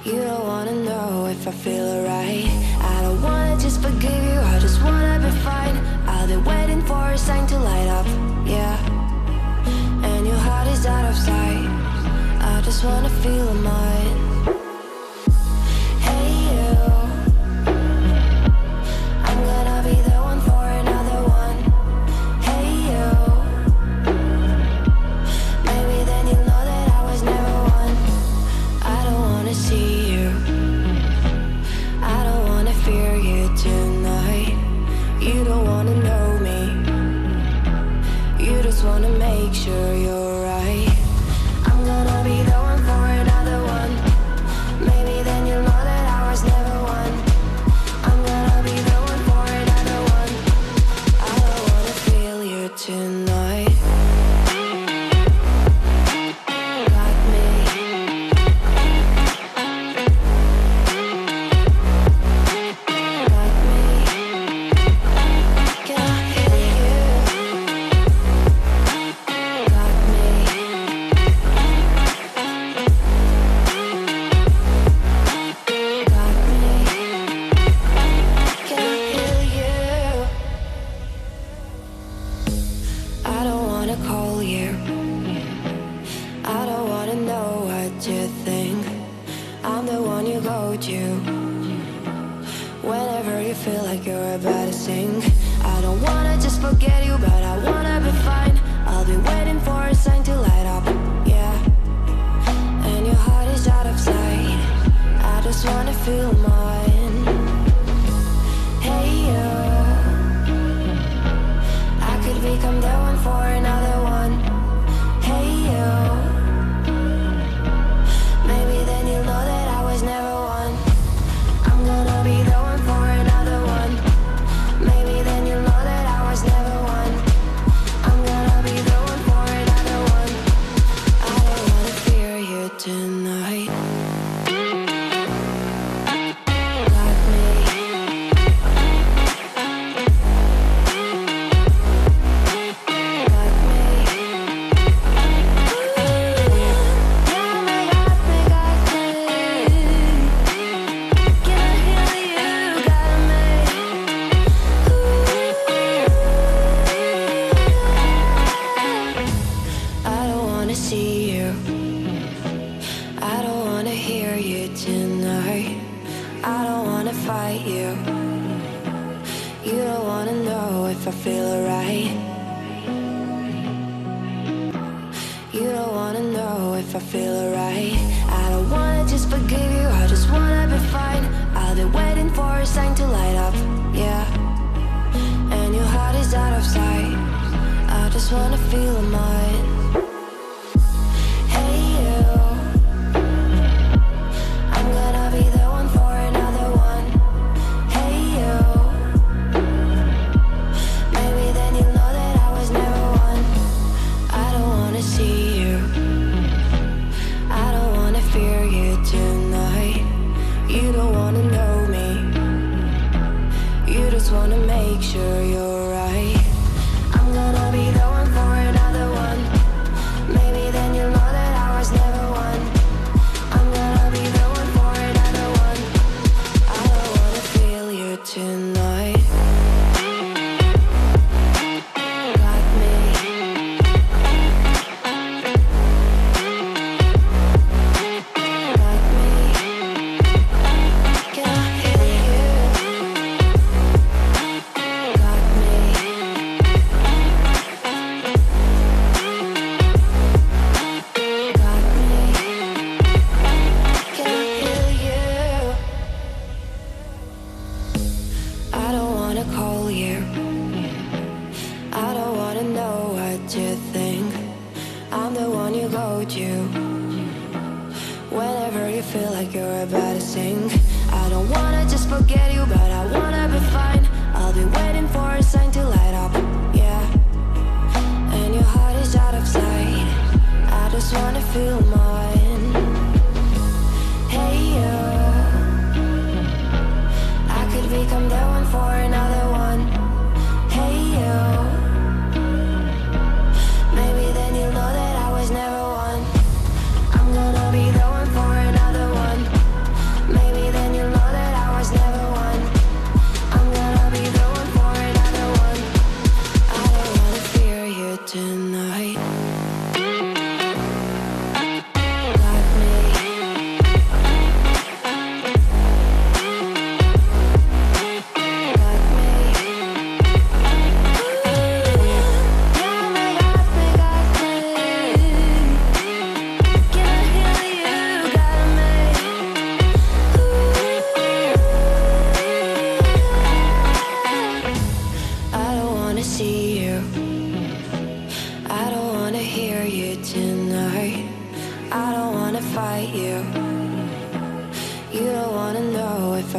You don't wanna know if I feel alright. I don't wanna just forgive you, I just wanna be fine. I've been waiting for a sign to light up, yeah. And your heart is out of sight. I just wanna feel mine. Hey you, I'm gonna be the one for another one. Hey you, maybe then you'll know that I was never one. I don't wanna see you, I don't wanna fear you tonight. You don't wanna know me, you just wanna make sure you're right. I'm gonna be the one for another one. Maybe then you'll know that I was never one. I'm gonna be the one for another one. I don't wanna feel you tonight. Got me. Got me. Can I hear you? Got me. Got me. Can I hear you? I don't wanna call you, I don't wanna know what you think. I'm the one you go to whenever you feel like you're about to sink. I don't wanna just forget you, but I wanna be fine. I'll be waiting for a sign to light up, yeah. And your heart is out of sight. I just wanna feel mine. Hey you, I could become the one for another one. Hey you, maybe then you'll know that I was never one. I'm gonna be the one for another one. Maybe then you'll know that I was never one. I'm gonna be the one for another one. I don't wanna fear you tonight. Got me. Got me. Got me, got me, got me. Can I hear you? Got me. I don't wanna see you, I don't wanna hear you tonight. I don't wanna fight you, you don't wanna know if I feel alright. You don't wanna know if I feel alright. I don't wanna just forgive you, I just wanna be fine. I've been waiting for a sign to light up, yeah. And your heart is out of sight. I just wanna feel mine. Hey you, I'm gonna be the one for another one. Hey you, maybe then you'll know that I was never one. I don't wanna see you, I don't wanna fear you tonight. You don't wanna know me, you just wanna make sure you're right. I'm gonna be the one for another one. Maybe then you'll know that I was never one. I'm gonna be the one for another one. I don't wanna feel you tonight. Got me. Got me. Can I hear you? Got me. Got me. Can I hear you? I don't wanna call you, I don't wanna know what you think. I'm the one you go to whenever you feel like you're about to sink. I don't wanna just forget you, but I wanna be fine. I'll be waiting for a sign to light up, yeah. And your heart is out of sight. I just wanna feel mine. Hey you, I could become the one for another one. Hey you, maybe then you'll know that I was never one. I'm gonna be the one for another one.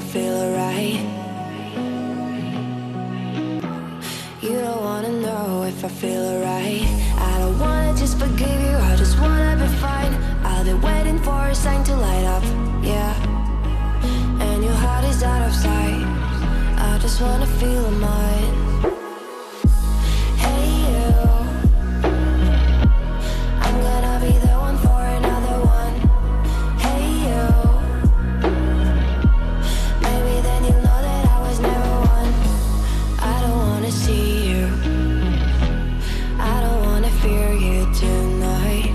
I feel alright. You don't wanna know if I feel alright. I don't wanna just forgive you, I just wanna be fine. I'll be waiting for a sign to light up, yeah. And your heart is out of sight. I just wanna feel mine. Hey you, I'm gonna be the one for another one. Hey you, maybe then you'll know that I was never one. I don't wanna see you, I don't wanna fear you tonight.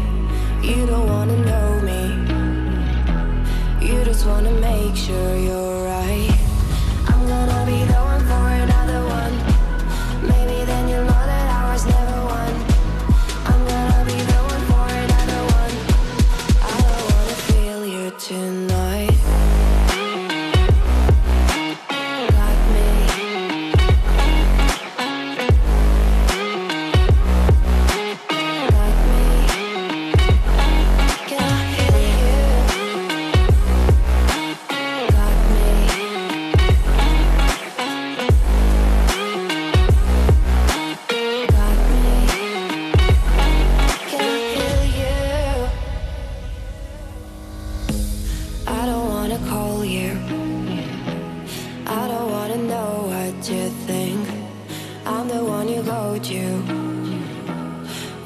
You don't wanna know me, you just wanna make sure you're right. I'm gonna be the one for another one. Maybe then you'll know that I was never one. I'm gonna be the one for another one. I don't wanna feel you tonight. Got me. Got me. Can I hear you? Got me. Got me. Can I feel you? I don't wanna call you, I don't wanna know what you think. I'm the one you go to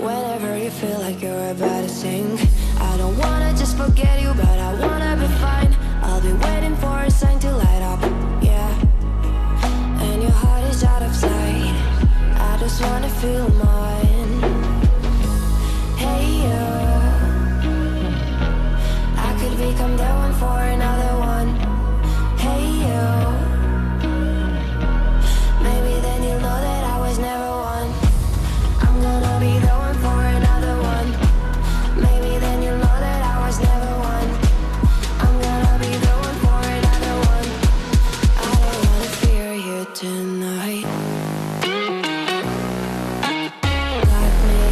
whenever you feel like you're about to sink. I don't wanna just forget you, but I wanna be fine. I'll be waiting for a sign to light up, yeah. And your heart is out of sight. I just wanna feel mine. Hey you, I could become the one for another one. Hey you, maybe then you'll know that I was never one. I'm gonna be the one for another one. Maybe then you'll know that I was never one. I'm gonna be the one for another one. I don't wanna fear you tonight. Got me.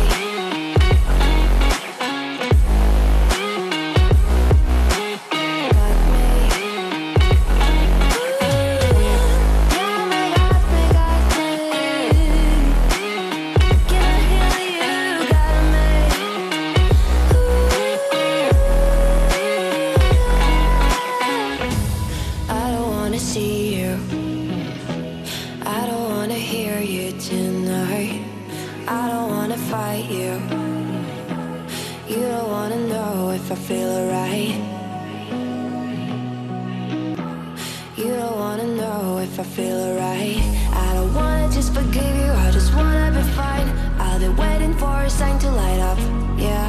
Got me. Yeah, me, got me, got me. Can I hear you? Got me. I don't wanna see you, I don't wanna hear you tonight. I don't wanna fight you, you don't wanna know if I feel alright. You don't wanna know if I feel alright. I don't wanna just forgive you, I just wanna be fine. I'll be waiting for a sign to light up, yeah.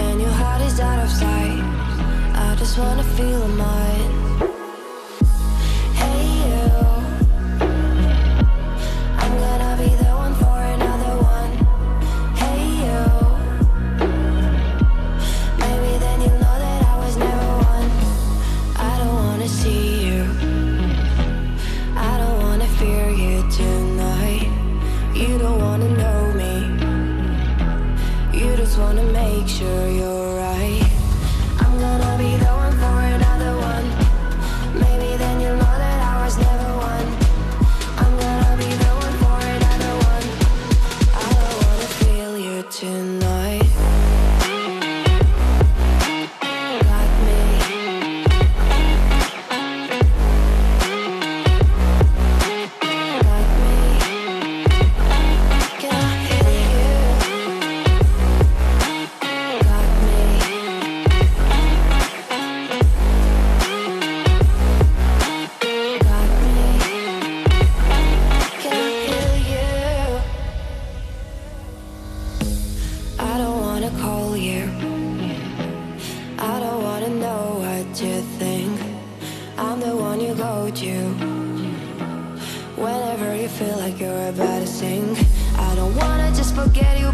And your heart is out of sight. I just wanna feel mine. Hey you, I'm gonna be the one for another one. Hey you, maybe then you'll know that I was never one. I don't wanna see you, I don't wanna fear you tonight. You don't wanna know me, you just wanna make sure you're right. I'm gonna be the one for another one. Maybe then you'll know that I was never one. I'm gonna be the one for another one. I don't wanna feel you tonight. Got me. Got me. Can I hear you? Got me. Got me. Can I feel you? I don't wanna call you, I don't wanna know what you think. I'm the one you go to whenever you feel like you're about to sink. I don't wanna just forget you,